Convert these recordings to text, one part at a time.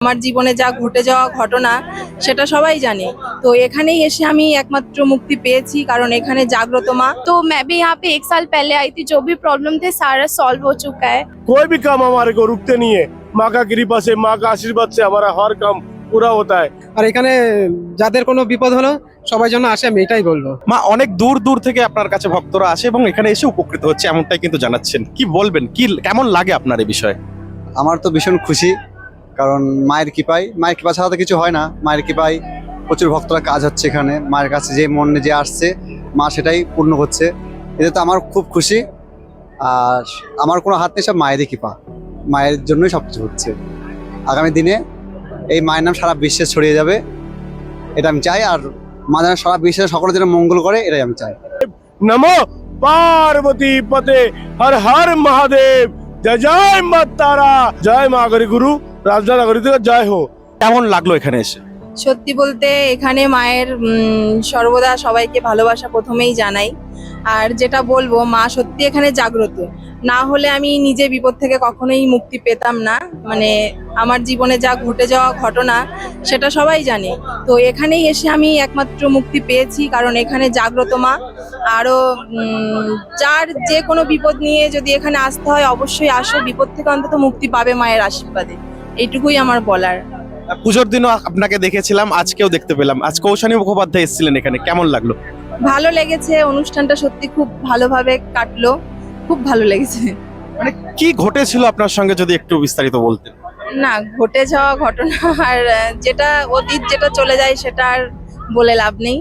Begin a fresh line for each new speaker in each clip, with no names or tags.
আমার জীবনে যা ঘটে যাওয়া ঘটনা সেটা সবাই জানে। তো এখানেই এসে আমি একমাত্র মুক্তি পেয়েছি, কারণ এখানে জাগ্রত মা।
तो मैं भी यहाँ पे 1 साल पहले आई थी, जो भी प्रॉब्लम थे सारा सॉल्व हो चुका है।
कोई भी काम हमारे को रुकते नहीं है। माँ का कृपा से, माँ का आशीर्वाद से हमारा हर काम पूरा होता है।
আর এখানে যাদের কোনো বিপদ হলো সবাই জন্য আসে, আমি এটাই বলবো।
মা অনেক দূর দূর থেকে আপনার কাছে ভক্তরা আসে এবং এখানে এসে উপকৃত হচ্ছে, এমনটাই কিন্তু জানাচ্ছেন। কি বলবেন, কি কেমন লাগে আপনার এই বিষয়ে?
আমার তো ভীষণ খুশি, কারণ মায়ের কৃপা ছাড়া তো কিছু হয় না। মায়ের কৃপায় প্রচুর ভক্তরা কাজ হচ্ছে এখানে। মায়ের কাছে যে মনে যে আসছে, মা সেটাই পূর্ণ করছে। এতে তো আমার খুব খুশি। আর আমার কোনো হাত নেই, সব মায়েরই কৃপা, মায়ের জন্যই সব কিছু হচ্ছে। আগামী দিনে এই মায়ের নাম সারা বিশ্বে ছড়িয়ে যাবে, এটা আমি চাই। আর মা যেন সারা বিশ্বে সকলের জন্য মঙ্গল করে, এটাই আমি চাই।
नमो पार्वती पते हर हर महादेव, जय जय माँ तारा, जय माँ गरी गुरु राजनाथ गरी जय हो।
কেমন লাগলো এখানে এসে?
সত্যি বলতে এখানে মায়ের সর্বদা সবাইকে ভালোবাসা প্রথমেই জানাই। আর যেটা বলবো, মা সত্যি এখানে জাগ্রত। না হলে আমি নিজে বিপদ থেকে কখনোই মুক্তি পেতাম না। মানে আমার জীবনে যা ঘটে যাওয়া ঘটনা সেটা সবাই জানে। তো এখানেই এসে আমি একমাত্র মুক্তি পেয়েছি, কারণ এখানে জাগ্রত মা। আরও যার যে কোনো বিপদ নিয়ে যদি এখানে আসতে হয় অবশ্যই আসো, বিপদ থেকে অন্তত মুক্তি পাবে মায়ের আশীর্বাদে। এইটুকুই আমার বলার।
পুজোর দিনও আপনাকে দেখেছিলাম, আজকেও দেখতে পেলাম। আজ কৌশানী মুখোপাধ্যায় এসেছিলেন এখানে, কেমন লাগলো?
ভালো লেগেছে, অনুষ্ঠানটা সত্যি খুব ভালোভাবে কাটলো, খুব ভালো লেগেছে।
মানে কি ঘটেছিল আপনার সঙ্গে, যদি একটু বিস্তারিত বলতেন।
না, ঘটে যাওয়া ঘটনা আর যেটা অতীত, যেটা চলে যায় সেটা আর বলে লাভ নেই।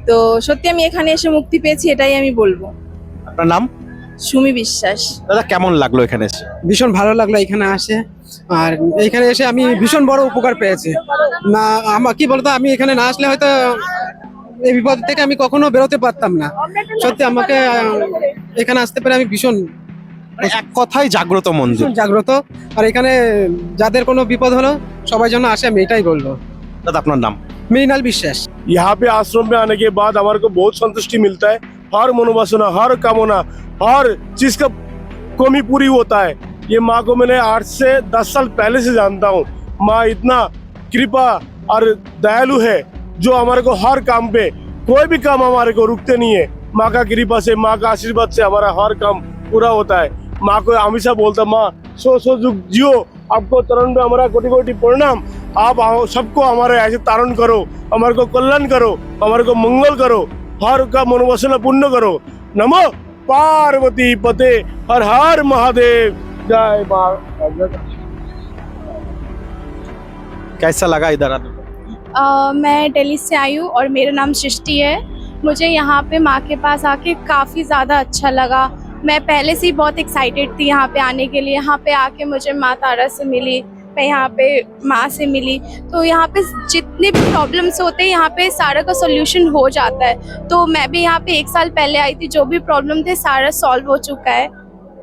তো সত্যি আমি এখানে এসে মুক্তি পেয়েছি, এটাই আমি বলবো।
আপনার নাম?
সুমি বিশ্বাস।
দাদা কেমন লাগলো এখানে এসে?
ভীষণ ভালো লাগলো এখানে আসে। আর এখানে এসে আমি ভীষণ বড় উপকার পেয়েছি। না আমার কি বলতো, আমি এখানে না আসলে হয়তো এই বিপদ থেকে আমি কখনো বেরোতে পারতাম না। সত্যি আমাকে এখানে আসতে পেরে আমি ভীষণ
এক কথায় জাগ্রত মন্দির।
জাগ্রত। আর এখানে যাদের কোনো বিপদ হলো সবাই জন্য আসে, আমি এটাই বলবো।
দাদা আপনার নাম?
মৃণাল বিশ্বাস।
यहाँ पे आश्रम में आने के बाद हमारे को बहुत संतुष्टि मिलता है। हर मनोवासना, हर कामना, हर चीज का कमी पूरी होता है। ये माँ को मैंने 8 से 10 साल पहले से जानता हूँ। माँ इतना कृपा और दयालु है, जो हमारे को हर काम पे, कोई भी काम हमारे को रुकते नहीं है। माँ का कृपा से, माँ का आशीर्वाद से हमारा हर काम पूरा होता है। माँ को हमेशा बोलता, माँ सो जुग जियो, आपको चरण में हमारा कोटि कोटि प्रणाम। आप सबको हमारे ऐसे तारण करो, हमारे को कल्याण करो, हमारे को मंगल करो, हर का मनोवासना पूर्ण करो। नमो पार्वती पते हर हर महादेव, जय माँ।
कैसा लगा इधर आने?
मैं दिल्ली से आई हूँ और मेरा नाम सृष्टि है। मुझे यहाँ पे माँ के पास आके काफ़ी ज़्यादा अच्छा लगा। मैं पहले से ही बहुत एक्साइटेड थी यहाँ पे आने के लिए। यहाँ पे आके मुझे माँ तारा से मिली, मैं यहाँ पे माँ से मिली। तो यहाँ पे जितने भी प्रॉब्लम्स होते हैं यहाँ पे सारा का सोल्यूशन हो जाता है। तो मैं भी यहाँ पे 1 साल पहले आई थी, जो भी प्रॉब्लम थे सारा सॉल्व हो चुका है।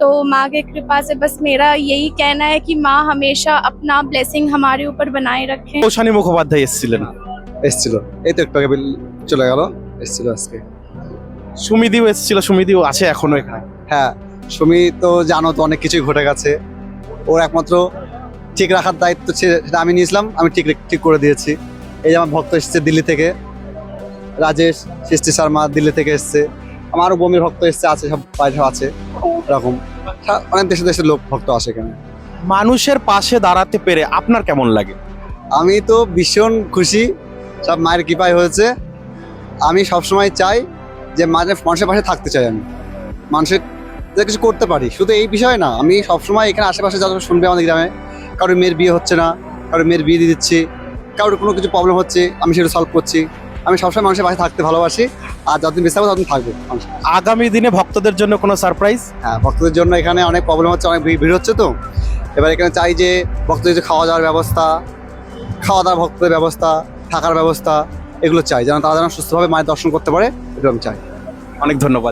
तो माँ की कृपा से बस मेरा यही कहना है कि माँ हमेशा अपना ब्लेसिंग हमारे ऊपर बनाए रखें।
কৌশানী মুখোপাধ্যায় এসেছিলেন।
এসছিল, এই তো একটু আগে চলে গেল, এসছিল আজকে।
সুমিদিও এসেছিল, সুমিদিও আছে এখনো এখানে।
হ্যাঁ, সুমি তো জানো তো অনেক কিছুই ঘটে গেছে। ওর একমাত্র ঠিক রাখার দায়িত্ব সেটা আমি নিয়েছিলাম, আমি ঠিক করে দিয়েছি। এই যে আমার ভক্ত এসেছে দিল্লি থেকে, রাজেশ সৃষ্টি শর্মা দিল্লি থেকে এসছে। আমারও বমির ভক্ত এসছে, আছে সব বাইরে আছে, এরকম অনেক দেশে দেশের লোক ভক্ত আসে এখানে।
মানুষের পাশে দাঁড়াতে পেরে আপনার কেমন লাগে?
আমি তো ভীষণ খুশি, সব মায়ের কৃপায় হয়েছে। আমি সবসময় চাই যে মানুষের পাশে থাকতে চাই, আমি মানুষের কিছু করতে পারি। শুধু এই বিষয় না, আমি সবসময় এখানে আশেপাশে যারা শুনবে আমাদের গ্রামে কারোর মেয়ের বিয়ে হচ্ছে না, কারোর মেয়ের বিয়ে দিয়ে দিচ্ছি, কারোর কোনো কিছু প্রবলেম হচ্ছে আমি সেটা সলভ করছি। আমি সবসময় মানুষের পাশে থাকতে ভালোবাসি, আর যতদিন বেঁচে থাকবো ততদিন থাকবো।
আগামী দিনে ভক্তদের জন্য কোনো সারপ্রাইজ?
হ্যাঁ, ভক্তদের জন্য এখানে অনেক প্রবলেম হচ্ছে, অনেক ভিড় হচ্ছে। তো এবার এখানে চাই যে ভক্তদের যে খাওয়া দাওয়ার ব্যবস্থা, ভক্তদের ব্যবস্থা, থাকার ব্যবস্থা, এগুলো চাই যেন তারা যেন সুস্থভাবে মায়ের দর্শন করতে পারে, এগুলো আমি চাই।
অনেক ধন্যবাদ।